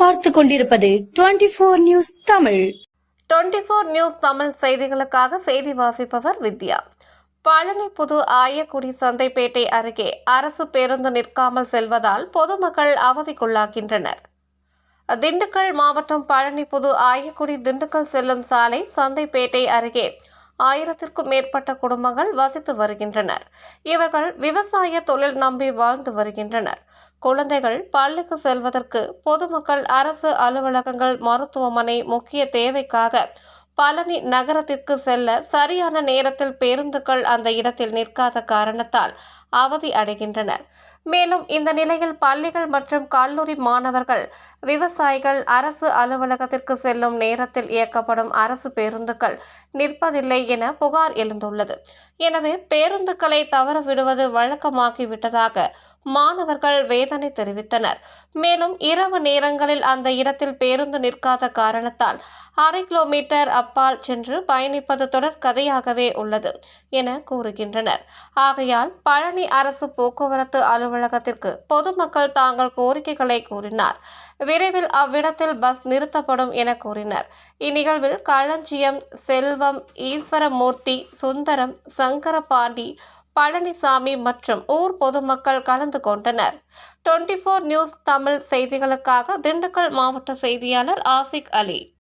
பார்த்து கொண்டிருப்பது 24 news Tamil. 24 news Tamil செய்திகளுக்காக செய்தி வாசிப்பவர் வித்யா. பழனி புது ஆயக்குடி சந்தைப்பேட்டை அருகே அரசு பேருந்து நிற்காமல் செல்வதால் பொதுமக்கள் அவதிக்குள்ளாகின்றனர். திண்டுக்கல் மாவட்டம் பழனி புது ஆயக்குடி திண்டுக்கல் செல்லும் சாலை சந்தைப்பேட்டை அருகே 1000க்கும் மேற்பட்ட குடும்பங்கள் வசித்து வருகின்றனர். இவர்கள் விவசாய தொழில் நம்பி வாழ்ந்து வருகின்றனர். குழந்தைகள் பள்ளிக்கு செல்வதற்கு பொதுமக்கள், அரசு அலுவலகங்கள், மருத்துவமனை முக்கிய தேவைக்காக பழனி நகரத்திற்கு செல்ல சரியான நேரத்தில் பேருந்துகள் அந்த இடத்தில் நிற்காத காரணத்தால் அவதி அடைகின்றனர். மேலும் இந்த நிலையில் பள்ளிகள் மற்றும் கல்லூரி மாணவர்கள், விவசாயிகள் அரசு அலுவலகத்திற்கு செல்லும் நேரத்தில் இயக்கப்படும் அரசு பேருந்துகள் நிற்பதில்லை என புகார் எழுந்துள்ளது. எனவே பேருந்துகளை தவற விடுவது வழக்கமாகிவிட்டதாக மாணவர்கள் வேதனை தெரிவித்தனர். மேலும் இரவு நேரங்களில் அந்த இடத்தில் பேருந்து நிற்காத காரணத்தால் 1/2 கிலோமீட்டர் அப்பால் சென்று பயணிப்பது தொடர் கதையாகவே உள்ளது என கூறுகின்றனர். ஆகையால் பழனி அரசு போக்குவரத்து அலுவலகத்திற்கு பொதுமக்கள் தாங்கள் கோரிக்கைகளை கூறினார். விரைவில் அவ்விடத்தில் பஸ் நிறுத்தப்படும் என கூறினர். இந்நிகழ்வில் களஞ்சியம், செல்வம், ஈஸ்வரமூர்த்தி, சுந்தரம், சங்கரபாண்டி, பழனிசாமி மற்றும் ஊர் பொதுமக்கள் கலந்து கொண்டனர். 24 நியூஸ் தமிழ் செய்திகளுக்காக திண்டுக்கல் மாவட்ட செய்தியாளர் ஆசிக் அலி.